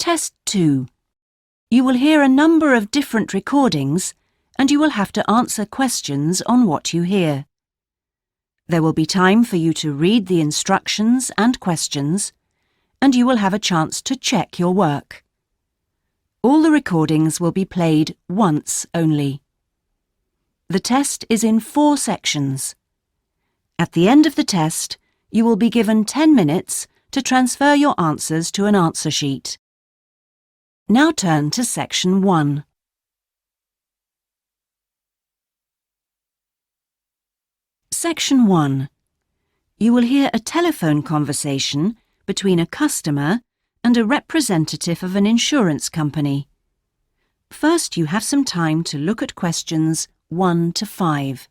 Test 2. You will hear a number of different recordings and you will have to answer questions on what you hear. There will be time for you to read the instructions and questions, and you will have a chance to check your work. All the recordings will be played once only. The test is in 4 sections. At the end of the test, you will be given 10 minutes to transfer your answers to an answer sheet. Now turn to Section 1. Section 1. You will hear a telephone conversation between a customer and a representative of an insurance company. First, you have some time to look at questions 1 to 5.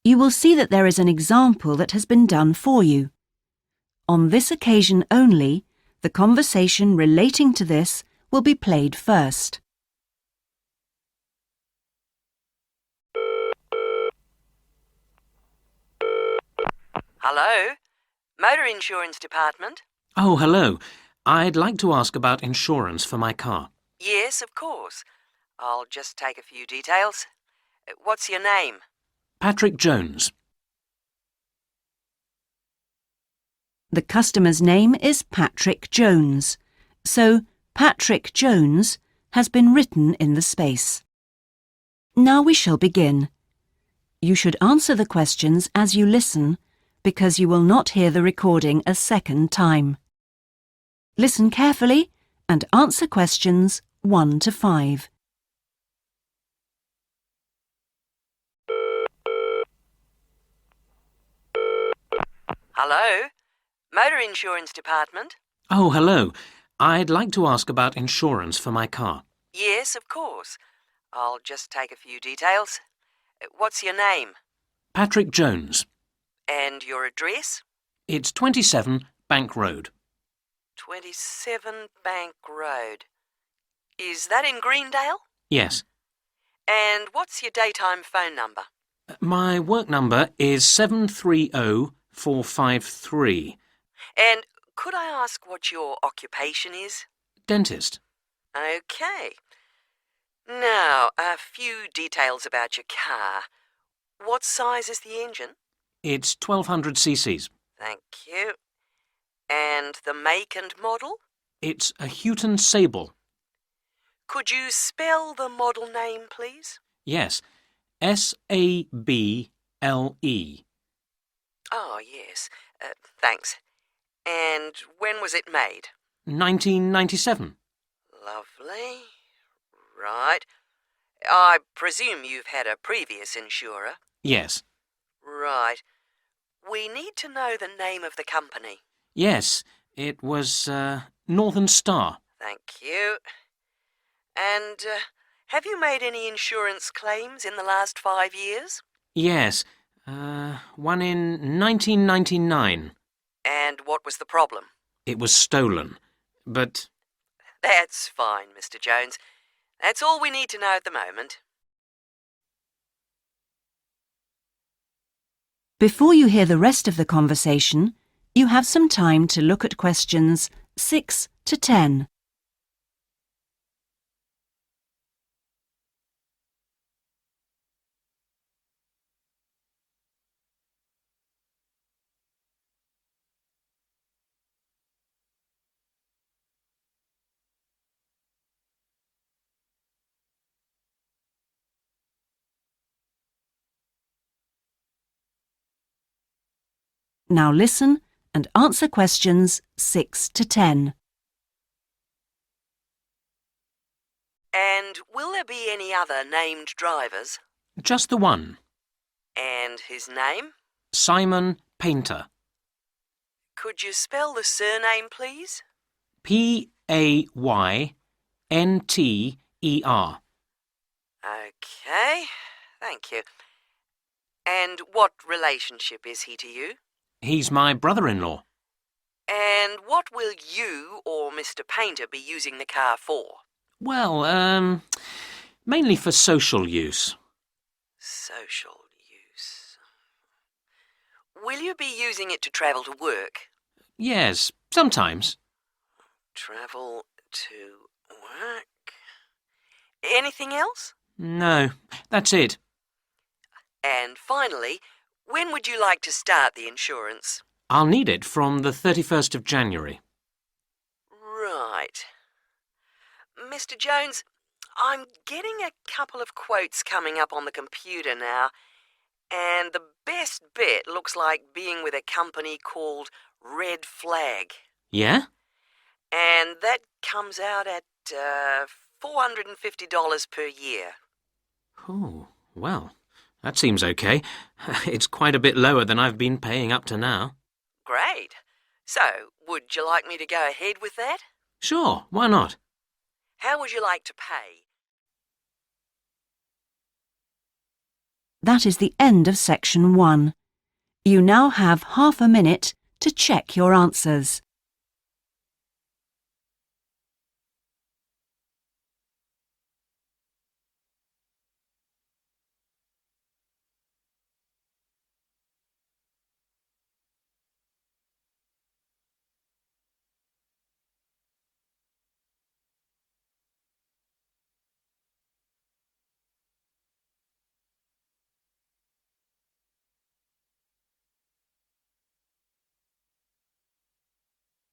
You will see that there is an example that has been done for you. On this occasion only, the conversation relating to this will be played first. Hello? Motor Insurance Department? Oh, hello. I'd like to ask about insurance for my car. Yes, of course. I'll just take a few details. What's your name? Patrick Jones. The customer's name is Patrick Jones, so Patrick Jones has been written in the space. Now we shall begin. You should answer the questions as you listen, because you will not hear the recording a second time. Listen carefully and answer questions 1 to 5. Hello? Motor Insurance Department? Oh, hello. I'd like to ask about insurance for my car. Yes, of course. I'll just take a few details. What's your name? Patrick Jones. And your address? It's 27 Bank Road. 27 Bank Road. Is that in Greendale? Yes. And what's your daytime phone number? My work number is 730453. And could I ask what your occupation is? Dentist. OK. Now, a few details about your car. What size is the engine? It's 1200 cc's. Thank you. And the make and model? It's a Houghton Sable. Could you spell the model name, please? Yes. S-A-B-L-E. Oh, yes. Thanks. And when was it made? 1997. Lovely. Right. I presume you've had a previous insurer? Yes. Right. We need to know the name of the company. Yes, it was Northern Star. Thank you. And have you made any insurance claims in the last 5 years? Yes, one in 1999. And what was the problem? It was stolen, but... That's fine, Mr. Jones. That's all we need to know at the moment. Before you hear the rest of the conversation, you have some time to look at questions 6 to 10. Now listen and answer questions 6 to 10. And will there be any other named drivers? Just the one. And his name? Simon Painter. Could you spell the surname, please? P-A-Y-N-T-E-R. OK, Thank you. And what relationship is he to you? He's my brother-in-law. And what will you or Mr. Painter be using the car for? Well, mainly for social use. Social use. Will you be using it to travel to work? Yes, sometimes. Travel to work. Anything else? No, that's it. And finally, when would you like to start the insurance? I'll need it from the 31st of January. Right. Mr. Jones, I'm getting a couple of quotes coming up on the computer now, and the best bet looks like being with a company called Red Flag. Yeah? And that comes out at $450 per year. Oh, well, that seems okay. It's quite a bit lower than I've been paying up to now. Great. So, would you like me to go ahead with that? Sure, why not? How would you like to pay? That is the end of section 1. You now have half a minute to check your answers.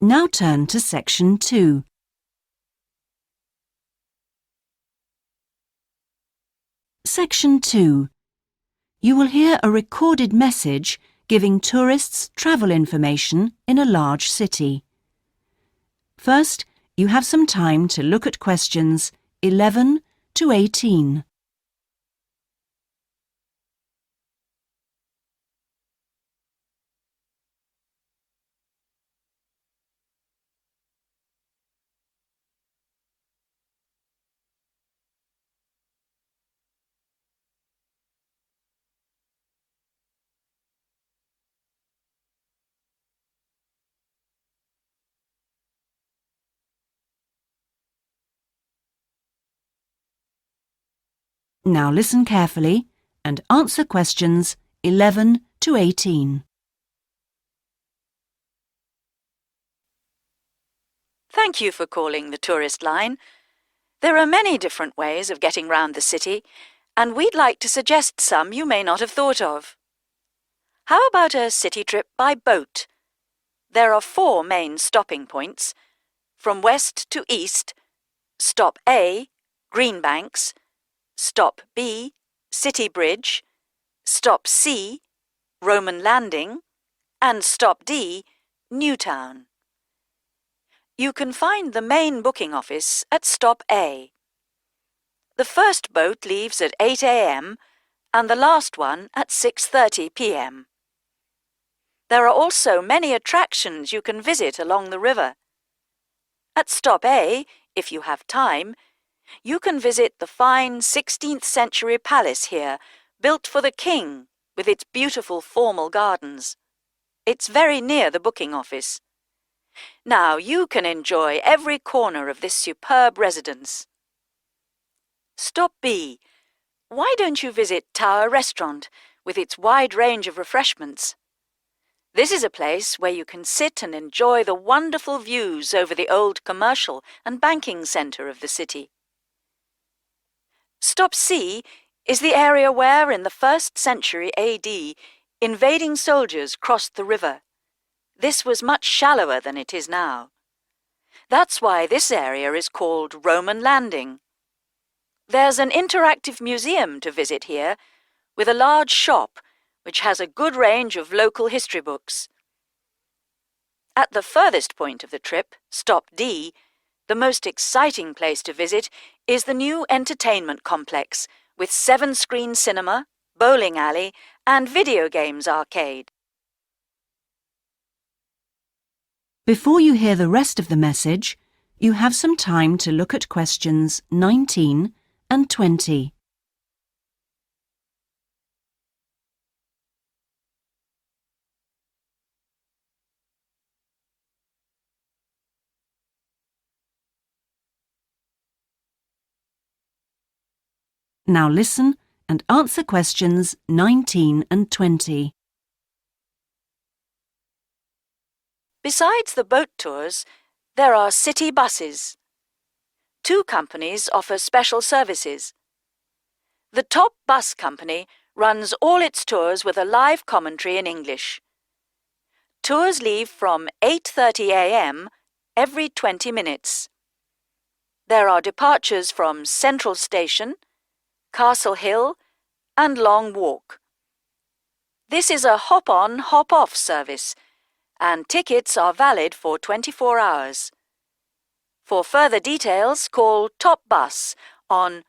Now turn to section 2. Section 2. You will hear a recorded message giving tourists travel information in a large city. First, you have some time to look at questions 11 to 18. Now listen carefully and answer questions 11 to 18. Thank you for calling the tourist line. There are many different ways of getting round the city, and we'd like to suggest some you may not have thought of. How about a city trip by boat? There are 4 main stopping points. From west to east, stop A, Greenbanks, stop B, City Bridge, stop C, Roman Landing, and stop D, Newtown. You can find the main booking office at stop A. The first boat leaves at 8 a.m. and the last one at 6:30 p.m. There are also many attractions you can visit along the river. At stop A, if you have time, you can visit the fine 16th century palace here, built for the king with its beautiful formal gardens. It's very near the booking office. Now you can enjoy every corner of this superb residence. Stop B. Why don't you visit Tower Restaurant with its wide range of refreshments? This is a place where you can sit and enjoy the wonderful views over the old commercial and banking centre of the city. Stop C is the area where, in the 1st century AD, invading soldiers crossed the river. This was much shallower than it is now. That's why this area is called Roman Landing. There's an interactive museum to visit here, with a large shop which has a good range of local history books. At the furthest point of the trip, stop D, the most exciting place to visit is the new entertainment complex with 7-screen cinema, bowling alley, and video games arcade. Before you hear the rest of the message, you have some time to look at questions 19 and 20. Now listen and answer questions 19 and 20. Besides the boat tours, there are city buses. 2 companies offer special services. The top bus company runs all its tours with a live commentary in English. Tours leave from 8:30 a.m. every 20 minutes. There are departures from Central Station, Castle Hill, and Long Walk. This is a hop-on, hop-off service, and tickets are valid for 24 hours. For further details, call Top Bus on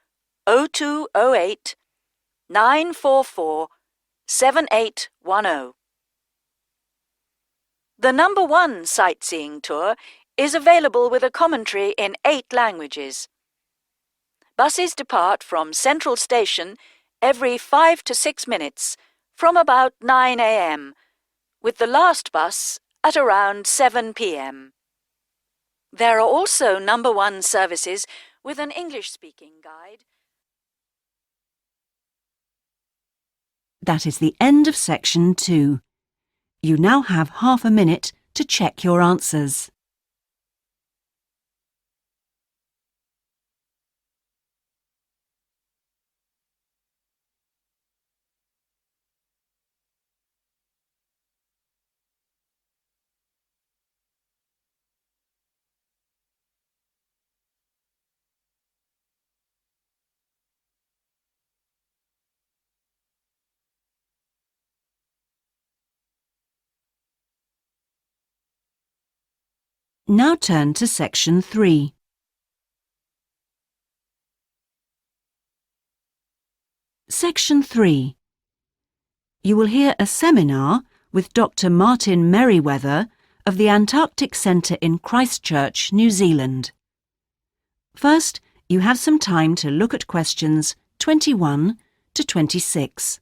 0208 944 7810. The number 1 sightseeing tour is available with a commentary in 8 languages. Buses depart from Central Station every 5 to 6 minutes from about 9 a.m., with the last bus at around 7 p.m. There are also number 1 services with an English-speaking guide. That is the end of section 2. You now have half a minute to check your answers. Now turn to section 3. Section 3. You will hear a seminar with Dr. Martin Merriweather of the Antarctic Centre in Christchurch, New Zealand. First, you have some time to look at questions 21 to 26.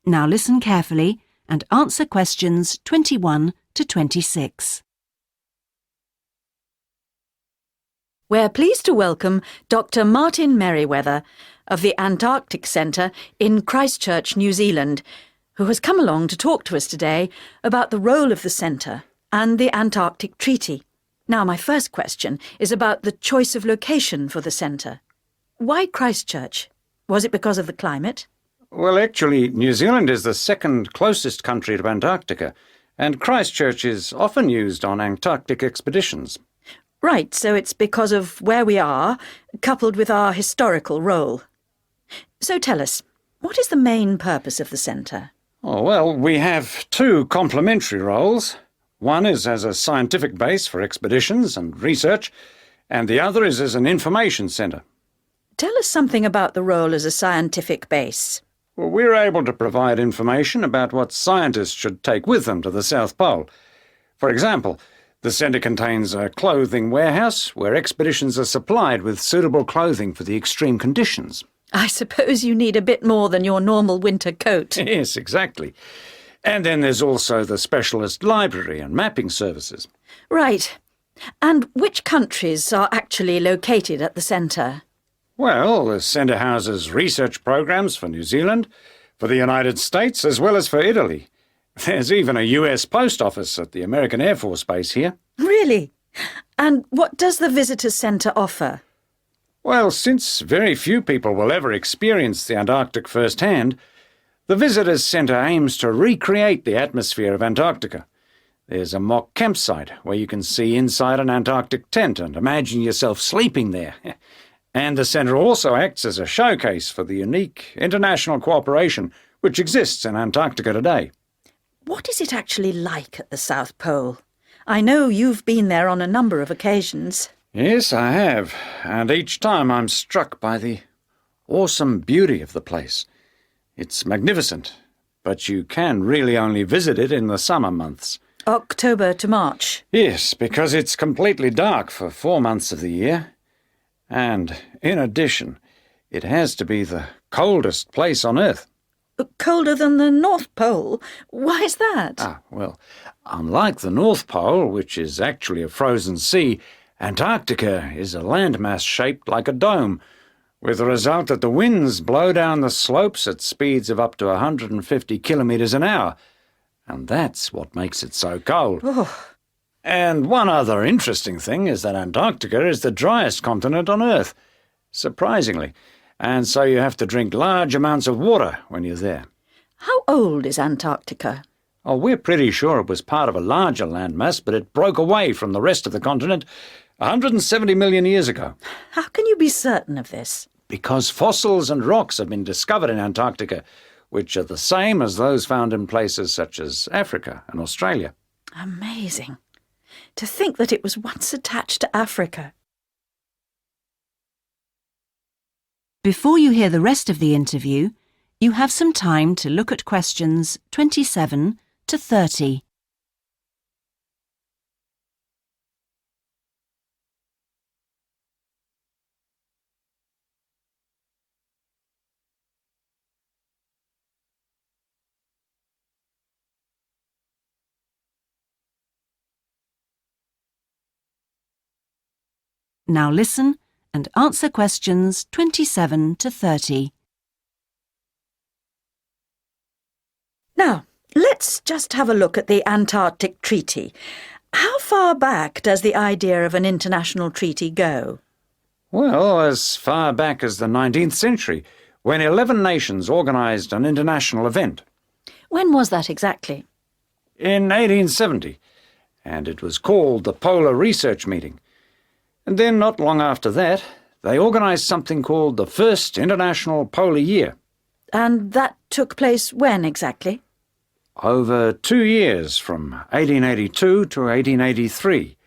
Now listen carefully and answer questions 21 to 26. We're pleased to welcome Dr. Martin Merriweather of the Antarctic Centre in Christchurch, New Zealand, who has come along to talk to us today about the role of the centre and the Antarctic Treaty. Now, my first question is about the choice of location for the centre. Why Christchurch? Was it because of the climate? Well, actually, New Zealand is the second closest country to Antarctica, and Christchurch is often used on Antarctic expeditions. Right, so it's because of where we are, coupled with our historical role. So tell us, what is the main purpose of the centre? Oh, well, we have 2 complementary roles. One is as a scientific base for expeditions and research, and the other is as an information centre. Tell us something about the role as a scientific base. Well, we're able to provide information about what scientists should take with them to the South Pole. For example, the centre contains a clothing warehouse where expeditions are supplied with suitable clothing for the extreme conditions. I suppose you need a bit more than your normal winter coat. Yes, exactly. And then there's also the specialist library and mapping services. Right. And which countries are actually located at the centre? Well, the centre houses research programs for New Zealand, for the United States, as well as for Italy. There's even a US post office at the American Air Force Base here. Really? And what does the Visitors Centre offer? Well, since very few people will ever experience the Antarctic firsthand, the Visitors Centre aims to recreate the atmosphere of Antarctica. There's a mock campsite where you can see inside an Antarctic tent and imagine yourself sleeping there. And the centre also acts as a showcase for the unique international cooperation which exists in Antarctica today. What is it actually like at the South Pole? I know you've been there on a number of occasions. Yes, I have, and each time I'm struck by the awesome beauty of the place. It's magnificent, but you can really only visit it in the summer months. October to March. Yes, because it's completely dark for 4 months of the year. And, in addition, it has to be the coldest place on Earth. Colder than the North Pole? Why is that? Well, unlike the North Pole, which is actually a frozen sea, Antarctica is a landmass shaped like a dome, with the result that the winds blow down the slopes at speeds of up to 150 kilometres an hour. And that's what makes it so cold. And one other interesting thing is that Antarctica is the driest continent on Earth, surprisingly, and so you have to drink large amounts of water when you're there. How old is Antarctica? Oh, we're pretty sure it was part of a larger landmass, but it broke away from the rest of the continent 170 million years ago. How can you be certain of this? Because fossils and rocks have been discovered in Antarctica, which are the same as those found in places such as Africa and Australia. Amazing. To think that it was once attached to Africa. Before you hear the rest of the interview, you have some time to look at questions 27 to 30. Now listen and answer questions 27 to 30. Now, let's just have a look at the Antarctic Treaty. How far back does the idea of an international treaty go? Well, as far back as the 19th century, when 11 nations organised an international event. When was that exactly? In 1870, and it was called the Polar Research Meeting. And then, not long after that, they organised something called the First International Polar Year. And that took place when exactly? Over 2 years, from 1882 to 1883.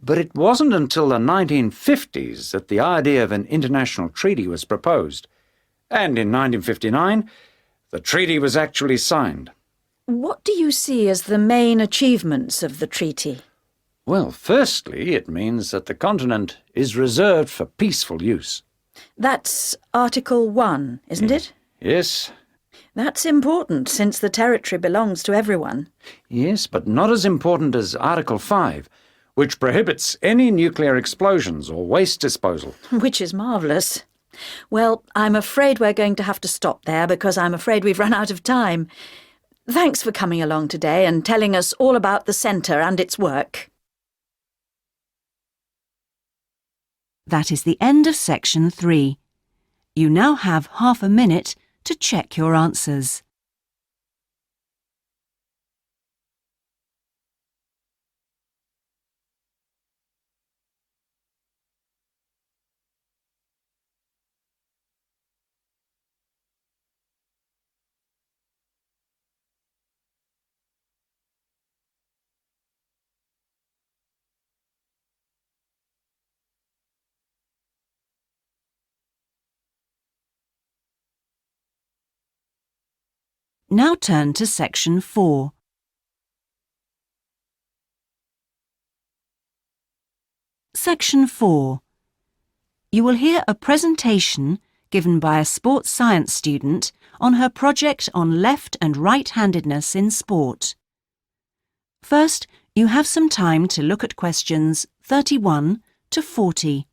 But it wasn't until the 1950s that the idea of an international treaty was proposed. And in 1959, the treaty was actually signed. What do you see as the main achievements of the treaty? Well, firstly, it means that the continent is reserved for peaceful use. That's Article 1, isn't it? Yes. That's important, since the territory belongs to everyone. Yes, but not as important as Article 5, which prohibits any nuclear explosions or waste disposal. Which is marvellous. Well, I'm afraid we're going to have to stop there because I'm afraid we've run out of time. Thanks for coming along today and telling us all about the centre and its work. That is the end of section 3. You now have half a minute to check your answers. Now turn to section 4. Section 4. You will hear a presentation given by a sports science student on her project on left and right-handedness in sport. First, you have some time to look at questions 31 to 40.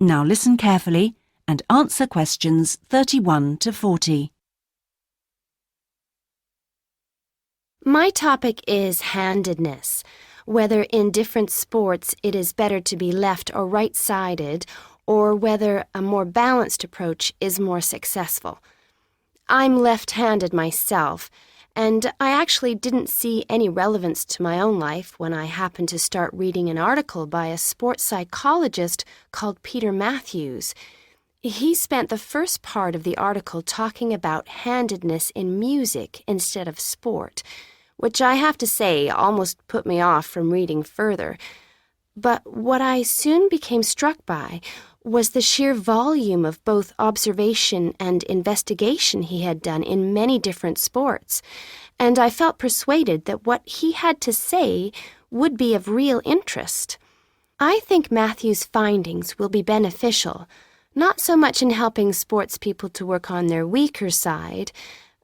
Now listen carefully and answer questions 31 to 40. My topic is handedness, whether in different sports it is better to be left or right-sided, or whether a more balanced approach is more successful. I'm left-handed myself, and I actually didn't see any relevance to my own life when I happened to start reading an article by a sports psychologist called Peter Matthews. He spent the first part of the article talking about handedness in music instead of sport, which I have to say almost put me off from reading further. But what I soon became struck by was the sheer volume of both observation and investigation he had done in many different sports, and I felt persuaded that what he had to say would be of real interest. I think Matthew's findings will be beneficial, not so much in helping sports people to work on their weaker side,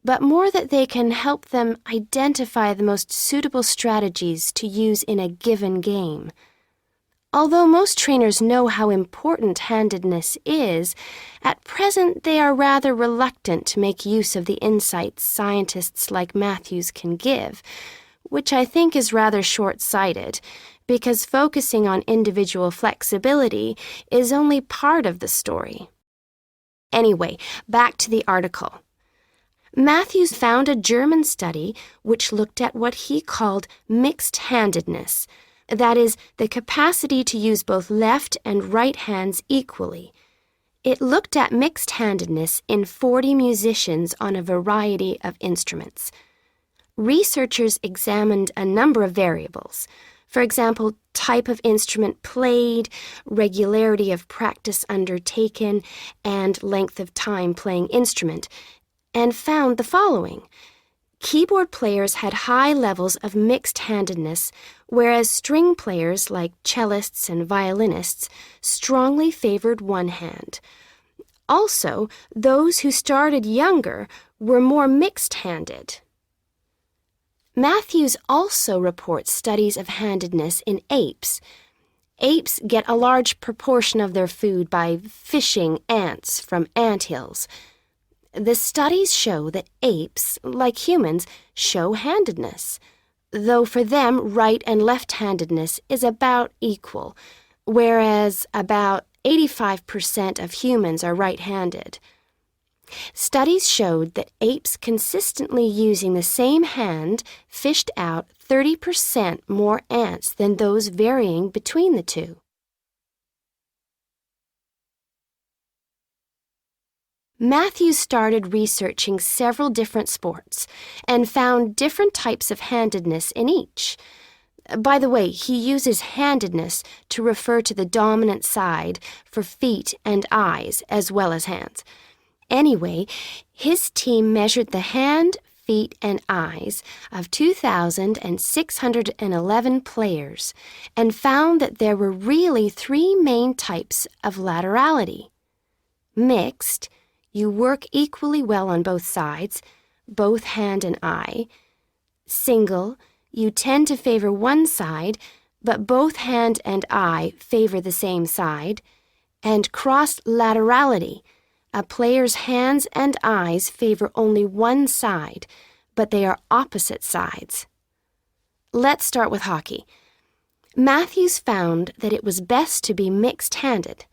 but more that they can help them identify the most suitable strategies to use in a given game. Although most trainers know how important handedness is, at present they are rather reluctant to make use of the insights scientists like Matthews can give, which I think is rather short-sighted, because focusing on individual flexibility is only part of the story. Anyway, back to the article. Matthews found a German study which looked at what he called mixed-handedness, that is, the capacity to use both left and right hands equally. It looked at mixed-handedness in 40 musicians on a variety of instruments. Researchers examined a number of variables. For example, type of instrument played, regularity of practice undertaken, and length of time playing instrument, and found the following. Keyboard players had high levels of mixed-handedness, whereas string players like cellists and violinists strongly favored one hand. Also, those who started younger were more mixed-handed. Matthews also reports studies of handedness in apes. Apes get a large proportion of their food by fishing ants from anthills. The studies show that apes, like humans, show handedness, though for them right and left-handedness is about equal, whereas about 85% of humans are right-handed. Studies showed that apes consistently using the same hand fished out 30% more ants than those varying between the two. Matthews started researching several different sports and found different types of handedness in each. By the way, he uses handedness to refer to the dominant side for feet and eyes as well as hands. Anyway, his team measured the hand, feet, and eyes of 2,611 players and found that there were really three main types of laterality. Mixed, you work equally well on both sides, both hand and eye. Single, you tend to favor one side, but both hand and eye favor the same side. And cross laterality, a player's hands and eyes favor only one side, but they are opposite sides. Let's start with hockey. Matthews found that it was best to be mixed-handed.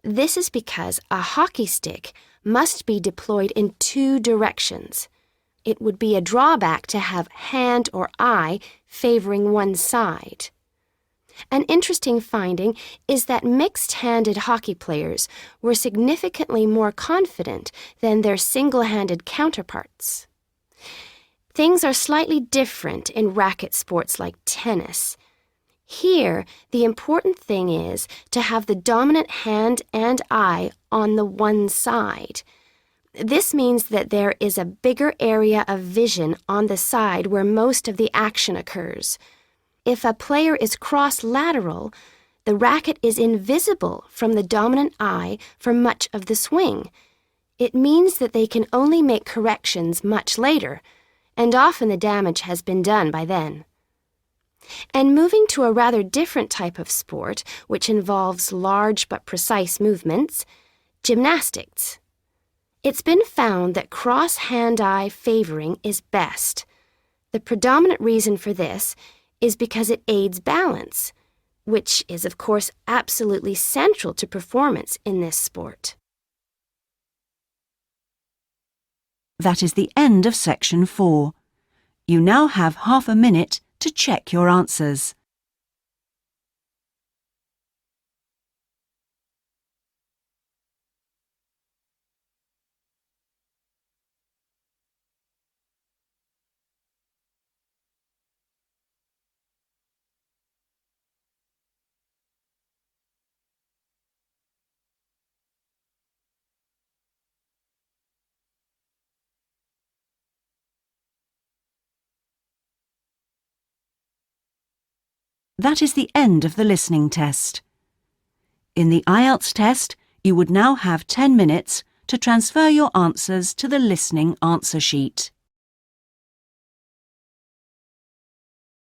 This is because a hockey stick must be deployed in two directions. It would be a drawback to have hand or eye favoring one side. An interesting finding is that mixed-handed hockey players were significantly more confident than their single-handed counterparts. Things are slightly different in racket sports like tennis. Here, the important thing is to have the dominant hand and eye on the one side. This means that there is a bigger area of vision on the side where most of the action occurs. If a player is cross-lateral, the racket is invisible from the dominant eye for much of the swing. It means that they can only make corrections much later, and often the damage has been done by then. And moving to a rather different type of sport, which involves large but precise movements, gymnastics. It's been found that cross-hand-eye favoring is best. The predominant reason for this is because it aids balance, which is, of course, absolutely central to performance in this sport. That is the end of section 4. You now have half a minute to check your answers. That is the end of the listening test. In the IELTS test, you would now have 10 minutes to transfer your answers to the listening answer sheet.